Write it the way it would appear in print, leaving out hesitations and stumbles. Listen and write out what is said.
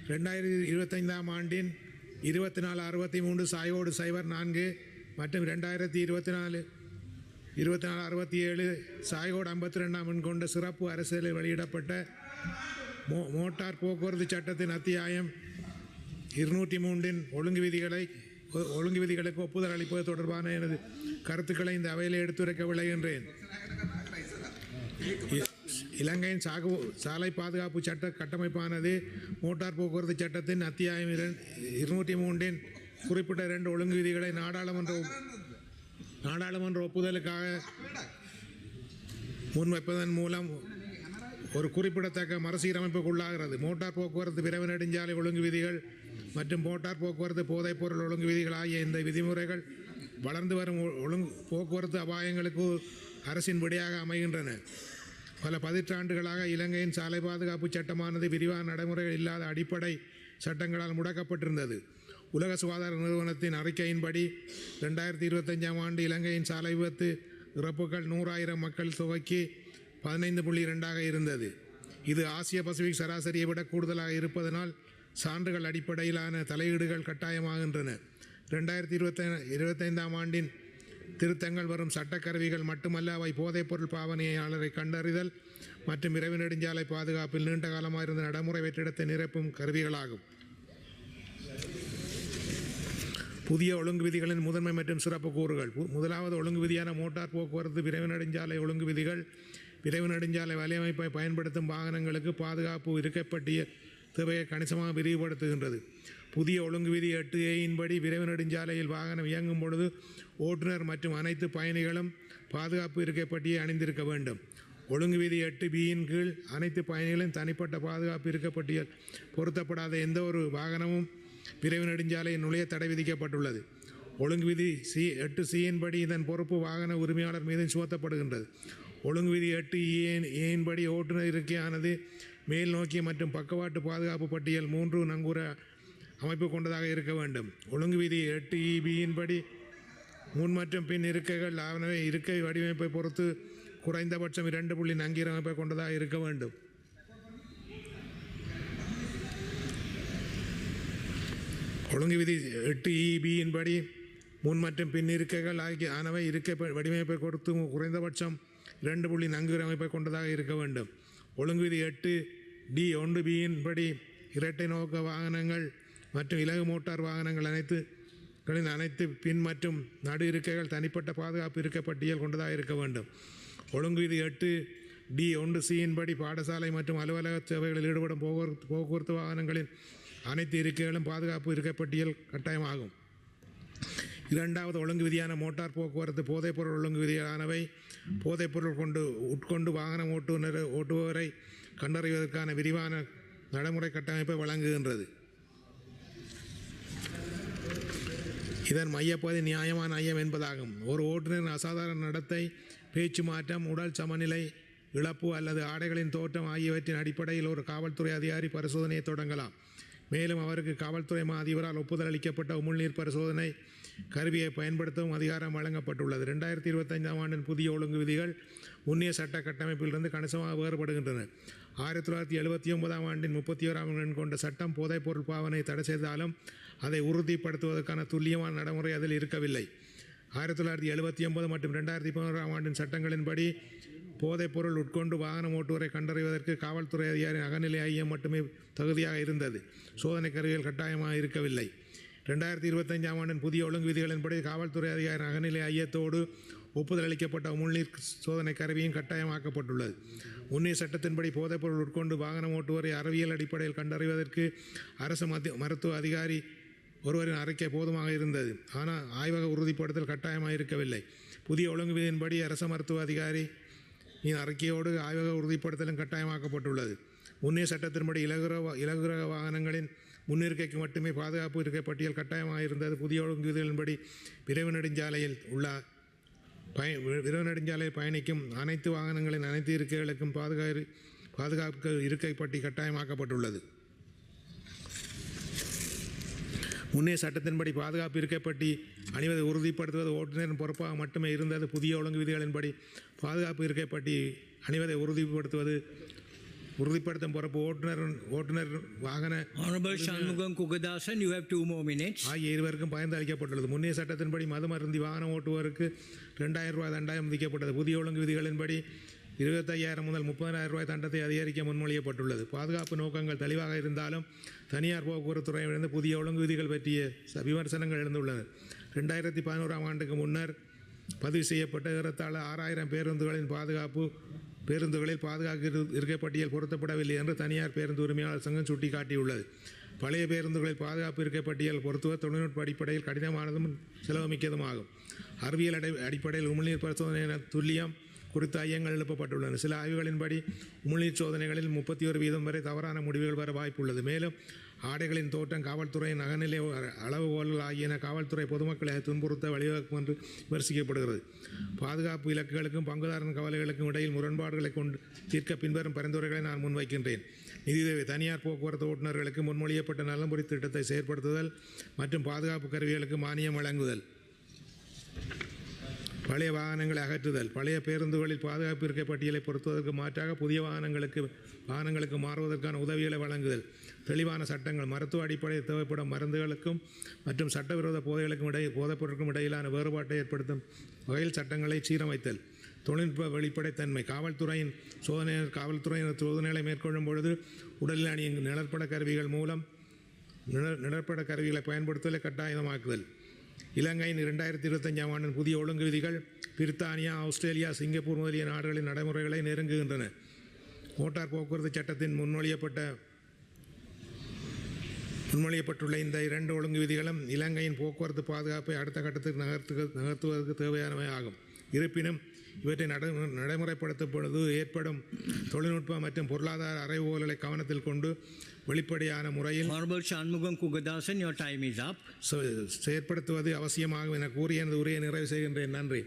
2025ஆம் ஆண்டின் 2463 சாயோடு 04 மற்றும் 2024-67 சாயோடு 52 எண் கொண்ட சிறப்பு அரசியலில் வெளியிடப்பட்ட மோட்டார் போக்குவரத்து சட்டத்தின் அத்தியாயம் 203 ஒழுங்கு விதிகளுக்கு ஒப்புதல் அளிப்பது தொடர்பான எனது கருத்துக்களை இந்த அவையில் எடுத்துரைக்க விளைகின்றேன். இலங்கையின் சாலை பாதுகாப்பு சட்ட கட்டமைப்பானது மோட்டார் போக்குவரத்து சட்டத்தின் அத்தியாயம் 203 குறிப்பிட்ட 2 ஒழுங்கு விதிகளை நாடாளுமன்ற ஒப்புதலுக்காக முன்வைப்பதன் மூலம் ஒரு குறிப்பிடத்தக்க மறுசீரமைப்புக்குள்ளாகிறது. மோட்டார் போக்குவரத்து விரைவு நெடுஞ்சாலை ஒழுங்கு விதிகள் மற்றும் மோட்டார் போக்குவரத்து போதைப்பொருள் ஒழுங்கு விதிகள் ஆகிய இந்த விதிமுறைகள் வளர்ந்து வரும் போக்குவரத்து அபாயங்களுக்கு அரசின் விடையாக அமைகின்றன. பல பதிற்றாண்டுகளாக இலங்கையின் சாலை பாதுகாப்பு சட்டமானது விரிவான நடைமுறைகள் இல்லாத அடிப்படை சட்டங்களால் முடக்கப்பட்டிருந்தது. உலக சுகாதார நிறுவனத்தின் அறிக்கையின்படி 2025ஆம் ஆண்டு இலங்கையின் சாலை விபத்து இறப்புகள் 100,000 மக்கள் தொகைக்கு 15.2 இருந்தது. இது ஆசிய பசிபிக் சராசரியை விட கூடுதலாக இருப்பதனால் சான்றுகள் அடிப்படையிலான தலையீடுகள் கட்டாயமாகின்றன. 2025ஆம் ஆண்டின் திருத்தங்கள் வரும் சட்டக்கருவிகள் மட்டுமல்ல, அவை போதைப்பொருள் பாவனையாளரை கண்டறிதல் மற்றும் விரைவு நெடுஞ்சாலை பாதுகாப்பில் நீண்ட காலமாக இருந்த நடைமுறை வெற்றிடத்தை நிரப்பும் கருவிகளாகும். புதிய ஒழுங்கு விதிகளின் முதன்மை மற்றும் சிறப்பு கூறுகள். முதலாவது ஒழுங்கு விதியான மோட்டார் போக்குவரத்து விரைவு நெடுஞ்சாலை ஒழுங்கு விதிகள் விரைவு நெடுஞ்சாலை வலையமைப்பை பயன்படுத்தும் வாகனங்களுக்கு பாதுகாப்பு இருக்கப்பட்டிய தேவையை கணிசமாக விரிவுபடுத்துகின்றது. புதிய ஒழுங்கு விதி 8A விரைவு நெடுஞ்சாலையில் வாகனம் இயங்கும் பொழுது ஓட்டுநர் மற்றும் அனைத்து பயணிகளும் பாதுகாப்பு இருக்கப்பட்டியை அணிந்திருக்க வேண்டும். ஒழுங்கு விதி 8Bயின் கீழ் அனைத்து பயணிகளும் தனிப்பட்ட பாதுகாப்பு இருக்கப்பட்டியல் பொருத்தப்படாத எந்த ஒரு வாகனமும் விரைவு நெடுஞ்சாலையில் நுழைய தடை விதிக்கப்பட்டுள்ளது. ஒழுங்கு விதி 8Cயின் படி இதன் பொறுப்பு வாகன உரிமையாளர் மீது சுமத்தப்படுகின்றது. ஒழுங்கு விதி 8Eயின் படி ஓட்டுநர் இருக்கையானது மேல் நோக்கிய மற்றும் பக்கவாட்டு பாதுகாப்பு பட்டியல் 3 நங்கூர அமைப்பு கொண்டதாக இருக்க வேண்டும். ஒழுங்கு விதி 8EBயின் படி முன் மற்றும் பின் இருக்கைகள் ஆனவை இருக்கை வடிவமைப்பை பொறுத்து குறைந்தபட்சம் 2 நங்கீர அமைப்பை கொண்டதாக இருக்க வேண்டும். ஒழுங்கு விதி 8EBயின் படி முன் மற்றும் பின் இருக்கைகள் ஆனவை இருக்கை வடிவமைப்பை கொடுத்து குறைந்தபட்சம் 2 நங்கீர அமைப்பை கொண்டதாக இருக்க வேண்டும். ஒழுங்கு விதி 8D1Bயின் படி இரட்டை நோக்க வாகனங்கள் மற்றும் இலகு மோட்டார் வாகனங்கள் அனைத்து பின் மற்றும் நடு இருக்கைகள் தனிப்பட்ட பாதுகாப்பு இருக்க பட்டியல் கொண்டதாக இருக்க வேண்டும். ஒழுங்கு விதி 8D1Cயின் படி பாடசாலை மற்றும் அலுவலக சேவைகளில் ஈடுபடும் போக்குவரத்து வாகனங்களின் அனைத்து இருக்கைகளும் பாதுகாப்பு இருக்க பட்டியல் கட்டாயமாகும். இரண்டாவது ஒழுங்கு விதியான மோட்டார் போக்குவரத்து போதைப்பொருள் ஒழுங்கு விதியானவை போதைப்பொருள் உட்கொண்டு வாகனம் ஓட்டுபவரை கண்டறிவதற்கான விரிவான நடைமுறை கட்டமைப்பை வழங்குகின்றது. இதன் மையப்பகுதி நியாயமான ஐயம் என்பதாகும். ஒரு ஓட்டுநரின் அசாதாரண நடத்தை, பேச்சு மாற்றம், உடல் சமநிலை இழப்பு அல்லது ஆடைகளின் தோற்றம் ஆகியவற்றின் அடிப்படையில் ஒரு காவல்துறை அதிகாரி பரிசோதனையை தொடங்கலாம். மேலும் அவருக்கு காவல்துறை அதிபரால் ஒப்புதல் அளிக்கப்பட்ட உமிழ்நீர் பரிசோதனை கருவியை பயன்படுத்தவும் அதிகாரம் வழங்கப்பட்டுள்ளது. 2025ஆம் ஆண்டின் புதிய ஒழுங்கு விதிகள் முன்னிய சட்ட கட்டமைப்பிலிருந்து கணிசமாக வேறுபடுகின்றன. 1979ஆம் ஆண்டின் 31ஆம் எண் கொண்ட சட்டம் போதைப்பொருள் பாவனை தடை செய்தாலும் அதை உறுதிப்படுத்துவதற்கான துல்லியமான நடைமுறை அதில் இருக்கவில்லை. 1979 மற்றும் 2011ஆம் ஆண்டின் சட்டங்களின்படி போதைப்பொருள் உட்கொண்டு வாகனம் ஓட்டுவரை கண்டறிவதற்கு காவல்துறை அதிகாரியின் அகநிலை ஐயம் மட்டுமே தகுதியாக இருந்தது. சோதனை கருவிகள் கட்டாயமாக இருக்கவில்லை. 2025ஆம் ஆண்டின் புதிய ஒழுங்கு விதிகளின்படி காவல்துறை அதிகாரியின் அகநிலை ஐயத்தோடு ஒப்புதல் அளிக்கப்பட்ட உமிழ்நீர் சோதனை கருவியும் கட்டாயமாக்கப்பட்டுள்ளது. முன்னிய சட்டத்தின்படி போதைப்பொருள் உட்கொண்டு வாகனம் ஓட்டுவரை அறிவியல் அடிப்படையில் கண்டறிவதற்கு அரசு மருத்துவ அதிகாரி ஒருவரின் அறிக்கை போதுமாக இருந்தது. ஆனால் ஆய்வக உறுதிப்படுத்தல் கட்டாயமாக இருக்கவில்லை. புதிய ஒழுங்கு விதியின்படி அரசு மருத்துவ அதிகாரி அறிக்கையோடு ஆய்வக உறுதிப்படுத்தலும் கட்டாயமாக்கப்பட்டுள்ளது. முன்னிய சட்டத்தின்படி இலகுரக வாகனங்களின் முன்னிருக்கைக்கு மட்டுமே பாதுகாப்பு இருக்கை பட்டியல் கட்டாயமாக இருந்தது. புதிய ஒழுங்கு விதிகளின்படி விரைவு நெடுஞ்சாலையில் பயணிக்கும் அனைத்து வாகனங்களின் அனைத்து இருக்கைகளுக்கும் பாதுகாப்பு இருக்கை பட்டி கட்டாயமாக்கப்பட்டுள்ளது. முன்னே சட்டத்தின்படி பாதுகாப்பு இருக்கப்பட்டி அணிவதை உறுதிப்படுத்துவது ஓட்டுநரின் பொறுப்பாக மட்டுமே இருந்தது. புதிய ஒழுங்கு விதிகளின்படி பாதுகாப்பு இருக்கப்பட்டி அணிவதை உறுதிப்படுத்துவது உறுதிப்படுத்தும் பொறுப்பு ஓட்டுநர் வாகன Honorable Shanmugam Kugadasan, you have 2 more minutes. ஆகிய இருவருக்கும் பயந்து அளிக்கப்பட்டுள்ளது. முன்னைய சட்டத்தின்படி மதுமருந்தி வாகனம் ஓட்டுவோருக்கு 2000 ரூபாய் தண்டனை விதிக்கப்பட்டது. புதிய ஒழுங்கு விதிகளின்படி 25,000 முதல் 30,000 ரூபாய் தண்டத்தை அதிகரிக்க முன்மொழியப்பட்டுள்ளது. பாதுகாப்பு நோக்கங்கள் தெளிவாக இருந்தாலும் தனியார் போக்குவரத்து துறையிலிருந்து புதிய ஒழுங்கு விதிகள் பற்றிய விமர்சனங்கள் எழுந்துள்ளன. 2011ஆம் ஆண்டுக்கு முன்னர் பதிவு செய்யப்பட்ட ஏறத்தாழ 6,000 பேருந்துகளில் பாதுகாப்பு இருக்கை பட்டியல் பொருத்தப்படவில்லை என்று தனியார் பேருந்து உரிமையாளர் சங்கம் சுட்டிக்காட்டியுள்ளது. பழைய பேருந்துகளில் பாதுகாப்பு இருக்கை பட்டியல் பொருத்துவது தொழில்நுட்ப அடிப்படையில் கடினமானதும் செலவுமிக்கதுமாகும். அறிவியல் அடிப்படையில் உமிழ்நீர் பரிசோதனை துல்லியம் குறித்த ஐயங்கள் எழுப்பப்பட்டுள்ளன. சில ஆய்வுகளின்படி உமிழ்நீர் சோதனைகளில் 31% வரை தவறான முடிவுகள் வர வாய்ப்புள்ளது. மேலும் ஆடைகளின் தோற்றம், காவல்துறையின் அகநிலை அளவுகோல்கள் ஆகியன காவல்துறை பொதுமக்களை துன்புறுத்த வழிவகுக்கும் என்று விமர்சிக்கப்படுகிறது. பாதுகாப்பு இலக்குகளுக்கும் பங்குதாரன் கவலைகளுக்கும் இடையில் முரண்பாடுகளை கொண்டு தீர்க்க பின்வரும் பரிந்துரைகளை நான் முன்வைக்கின்றேன். நிதியுதவி, தனியார் போக்குவரத்து ஓட்டுநர்களுக்கு முன்மொழியப்பட்ட நலம்புரி திட்டத்தை செயற்படுத்துதல் மற்றும் பாதுகாப்பு கருவிகளுக்கு மானியம் வழங்குதல். பழைய வாகனங்களை அகற்றுதல். பழைய பேருந்துகளில் பாதுகாப்பு இருக்கை பட்டியலை பொருத்துவதற்கு மாற்றாக புதிய வாகனங்களுக்கு மாறுவதற்கான உதவிகளை வழங்குதல். தெளிவான சட்டங்கள். மருத்துவ அடிப்படையில் தேவைப்படும் மருந்துகளுக்கும் மற்றும் சட்டவிரோத போதைப்பொருட்களுக்கும் இடையிலான வேறுபாட்டை ஏற்படுத்தும் வகையில் சட்டங்களை சீரமைத்தல். தொழில்நுட்ப வெளிப்படைத்தன்மை. காவல்துறையினர் சோதனைகளை மேற்கொள்ளும் பொழுது உடலில் அணியும் நிழற்பட கருவிகளை பயன்படுத்துவதை கட்டாயமாக்குதல். இலங்கையின் 2025ஆம் ஆண்டின் புதிய ஒழுங்கு விதிகள் பிரித்தானியா, ஆஸ்திரேலியா, சிங்கப்பூர் முதலிய நாடுகளின் நடைமுறைகளை நெருங்குகின்றன. மோட்டார் போக்குவரத்து சட்டத்தின் முன்மொழியப்பட்டுள்ள இந்த 2 ஒழுங்கு விதிகளும் இலங்கையின் போக்குவரத்து பாதுகாப்பை அடுத்த கட்டத்துக்கு நகர்த்துவதற்கு தேவையானவை ஆகும். இருப்பினும் இவற்றை நடைமுறைப்படுத்தும் பொழுது ஏற்படும் தொழில்நுட்ப மற்றும் பொருளாதார அறைகோல்களை கவனத்தில் கொண்டு வெளிப்படையான முறையில் Honorable Shanmugam Kugadasan, your time is up. செயற்படுத்துவது அவசியமாகும் என கூறி எனது உரையை நிறைவு செய்கின்றேன். நன்றி.